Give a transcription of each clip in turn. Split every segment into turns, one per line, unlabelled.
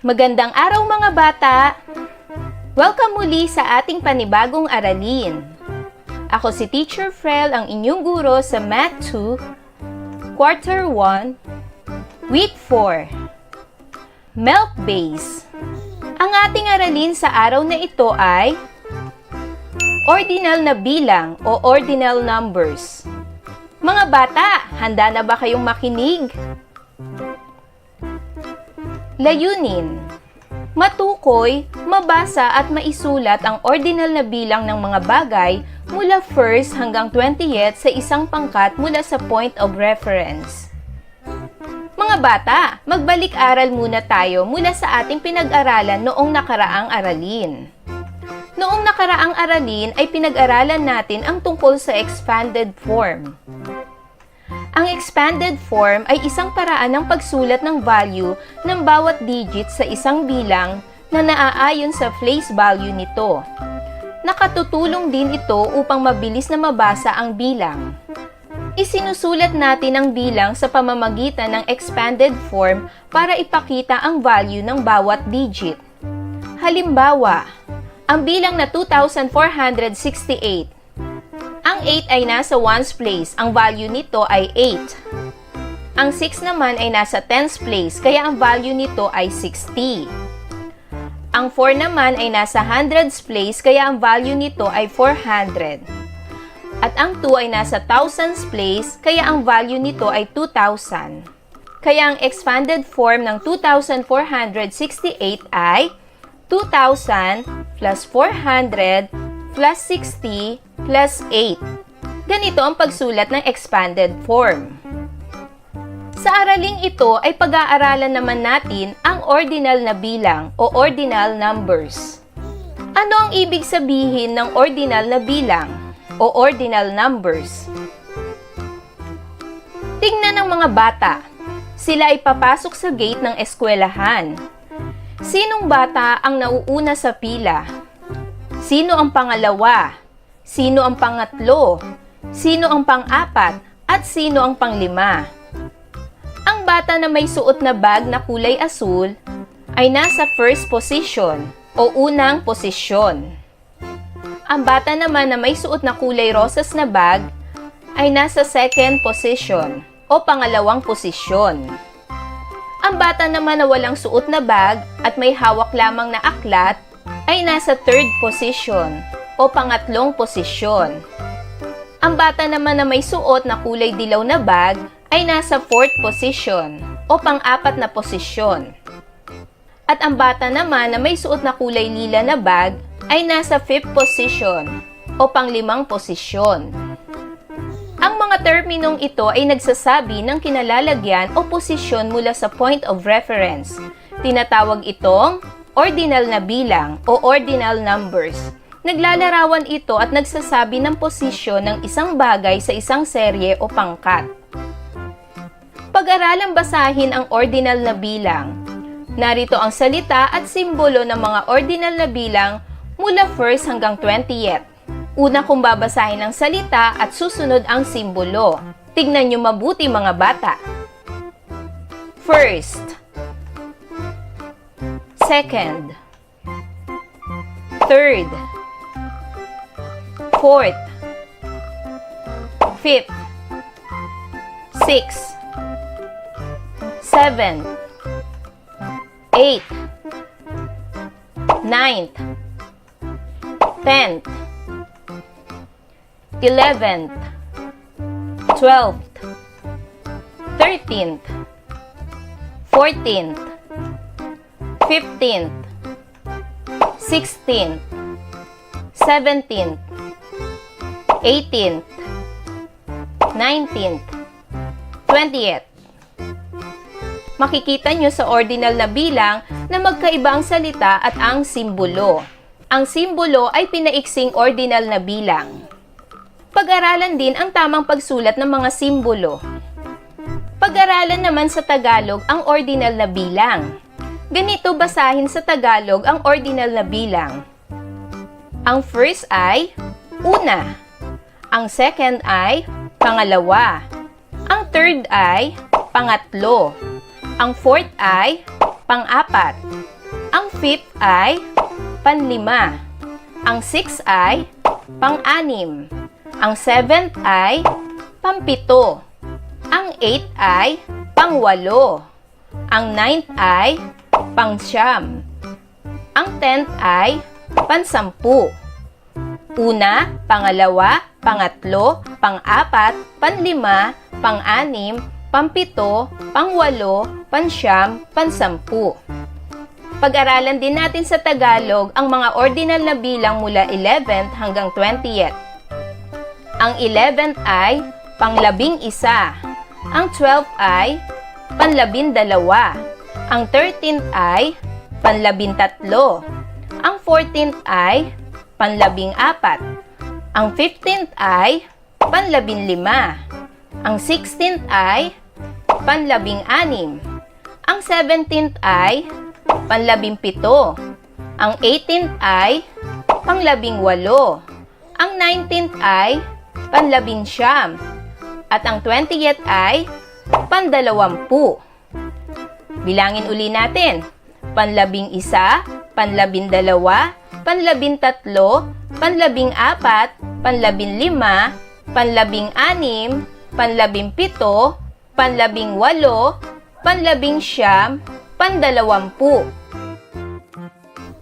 Magandang araw mga bata! Welcome muli sa ating panibagong aralin. Ako si Teacher Frel, ang inyong guro sa Math 2, Quarter 1, Week 4, Milk Base. Ang ating aralin sa araw na ito ay ordinal na bilang o ordinal numbers. Mga bata, handa na ba kayong makinig? Layunin: matukoy, mabasa at maisulat ang ordinal na bilang ng mga bagay mula 1st hanggang 20th sa isang pangkat mula sa point of reference. Mga bata, magbalik-aral muna tayo mula sa ating pinag-aralan noong nakaraang aralin. Noong nakaraang aralin ay pinag-aralan natin ang tungkol sa expanded form. Ang expanded form ay isang paraan ng pagsulat ng value ng bawat digit sa isang bilang na naaayon sa place value nito. Nakatutulong din ito upang mabilis na mabasa ang bilang. Isinusulat natin ang bilang sa pamamagitan ng expanded form para ipakita ang value ng bawat digit. Halimbawa, ang bilang na 2,468. Ang 8 ay nasa ones place, ang value nito ay 8. Ang 6 naman ay nasa tens place, kaya ang value nito ay 60. Ang 4 naman ay nasa hundreds place, kaya ang value nito ay 400. At ang 2 ay nasa thousands place, kaya ang value nito ay 2,000. Kaya ang expanded form ng 2,468 ay 2,000 plus 400 plus 60 plus 8. Ganito ang pagsulat ng expanded form. Sa araling ito ay pag-aaralan naman natin ang ordinal na bilang o ordinal numbers. Ano ang ibig sabihin ng ordinal na bilang o ordinal numbers? Tingnan ng mga bata. Sila ay papasok sa gate ng eskwelahan. Sinong bata ang nauuna sa pila? Sino ang pangalawa? Sino ang pangatlo? Sino ang pang-apat? At sino ang pang-5? Ang bata na may suot na bag na kulay asul ay nasa first position o unang posisyon. Ang bata naman na may suot na kulay rosas na bag ay nasa second position o pangalawang posisyon. Ang bata naman na walang suot na bag at may hawak lamang na aklat ay nasa third position o pangatlong posisyon. Ang bata naman na may suot na kulay dilaw na bag ay nasa fourth position o pang-apat na posisyon. At ang bata naman na may suot na kulay lila na bag ay nasa fifth position o pang-limang posisyon. Ang mga terminong ito ay nagsasabi ng kinalalagyan o posisyon mula sa point of reference. Tinatawag itong ordinal na bilang o ordinal numbers. Naglalarawan ito at nagsasabi ng posisyon ng isang bagay sa isang serye o pangkat. Pag-aralang basahin ang ordinal na bilang. Narito ang salita at simbolo ng mga ordinal na bilang mula 1st hanggang 20th. Una kong babasahin ang salita at susunod ang simbolo. Tignan niyo mabuti mga bata. First, second, third, fourth, fifth, sixth, seventh, eighth, ninth, 10th, 11th, 12th, 13th, 14th, 15th, 16th, 17th, 18th, 19th, 20th. Makikita nyo sa ordinal na bilang na magkaiba ang salita at ang simbolo. Ang simbolo ay pinaiksing ordinal na bilang. Pag-aralan din ang tamang pagsulat ng mga simbolo. Pag-aralan naman sa Tagalog ang ordinal na bilang. Ganito basahin sa Tagalog ang ordinal na bilang. Ang first ay una. Ang second ay pangalawa. Ang third ay pangatlo. Ang fourth ay pang-apat. Ang fifth ay panlima. Ang sixth ay pang-anim. Ang seventh ay pampito. Ang eighth ay pang-walo. Ang ninth ay pang-siyam. Ang tenth ay pansampu. Una, pangalawa, pangatlo, pang-apat, panlima, pang-anim, pampito, pangwalo, pansyam, pansampu. Pag-aralan din natin sa Tagalog ang mga ordinal na bilang mula 11th hanggang 20th. Ang 11th ay pang-11. Ang 12th ay panlabindalawa. Ang 13th ay panlabintatlo. Ang 14th ay panlabing-apat. Ang 15th ay panlabinlima. Ang 16th ay panlabing-anim. Ang 17th ay panlabimpito. Ang 18th ay panglabing-walo. Ang 19th ay panlabinsyam. At ang 20th ay pandalawampu. Bilangin uli natin. Panlabing-isa, panlabindalawa, panlabintatlo, panlabing-apat, panlabinlima, panlabing-anim, panlabimpito, panlabing-walo, panlabing-siyam, pandalawampu.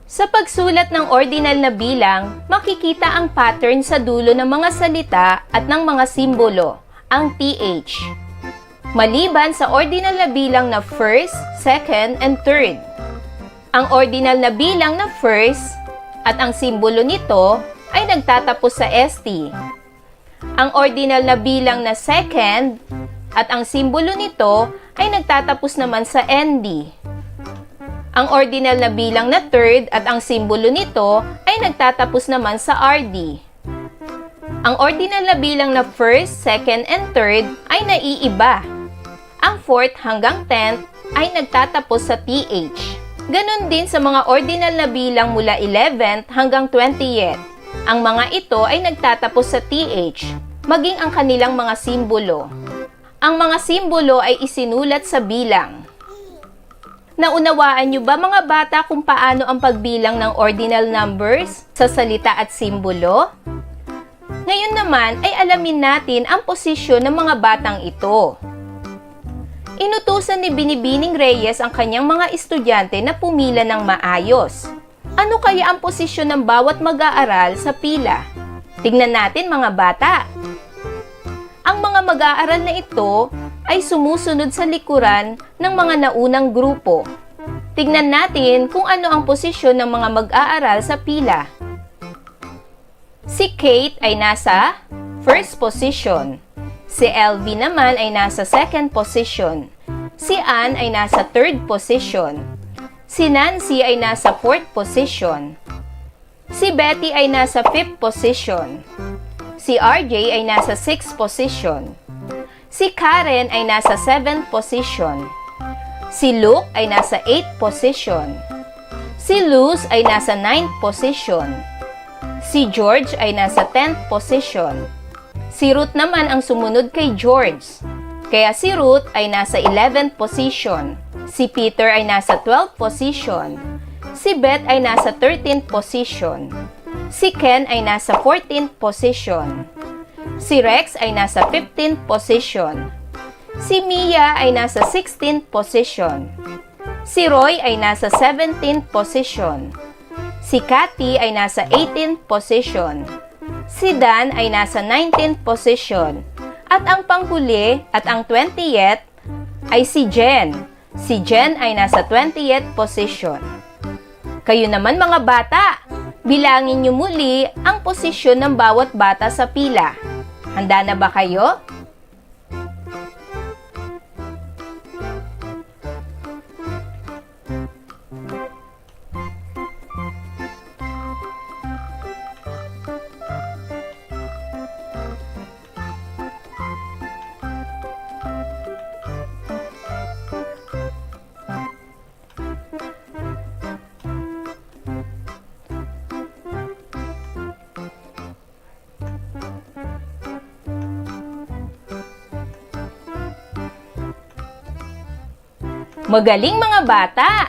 Sa pagsulat ng ordinal na bilang, makikita ang pattern sa dulo ng mga salita at ng mga simbolo, ang TH. Maliban sa ordinal na bilang na first, second, and third. Ang ordinal na bilang na first at ang simbolo nito ay nagtatapos sa ST. Ang ordinal na bilang na second at ang simbolo nito ay nagtatapos naman sa ND. Ang ordinal na bilang na third at ang simbolo nito ay nagtatapos naman sa RD. Ang ordinal na bilang na first, second, and third ay naiiba. Ang fourth hanggang 10th ay nagtatapos sa TH. Ganon din sa mga ordinal na bilang mula 11th hanggang 20th. Ang mga ito ay nagtatapos sa TH, maging ang kanilang mga simbolo. Ang mga simbolo ay isinulat sa bilang. Naunawaan niyo ba mga bata kung paano ang pagbilang ng ordinal numbers sa salita at simbolo? Ngayon naman ay alamin natin ang posisyon ng mga batang ito. Inutusan ni Binibining Reyes ang kanyang mga estudyante na pumila ng maayos. Ano kaya ang posisyon ng bawat mag-aaral sa pila? Tingnan natin mga bata. Ang mga mag-aaral na ito ay sumusunod sa likuran ng mga naunang grupo. Tignan natin kung ano ang posisyon ng mga mag-aaral sa pila. Si Kate ay nasa first position. Si LV naman ay nasa second position. Si Ann ay nasa third position. Si Nancy ay nasa fourth position. Si Betty ay nasa fifth position. Si RJ ay nasa sixth position. Si Karen ay nasa 7th position. Si Luke ay nasa 8th position. Si Luz ay nasa 9th position. Si George ay nasa 10th position. Si Ruth naman ang sumunod kay George. Kaya si Ruth ay nasa 11th position. Si Peter ay nasa 12th position. Si Beth ay nasa 13th position. Si Ken ay nasa 14th position. Si Rex ay nasa 15th position. Si Mia ay nasa 16th position. Si Roy ay nasa 17th position. Si Cathy ay nasa 18th position. Si Dan ay nasa 19th position. At ang panghuli at ang 20th ay si Jen. Si Jen ay nasa 20th position. Kayo naman mga bata, bilangin niyo muli ang posisyon ng bawat bata sa pila. Handa na ba kayo? Magaling mga bata!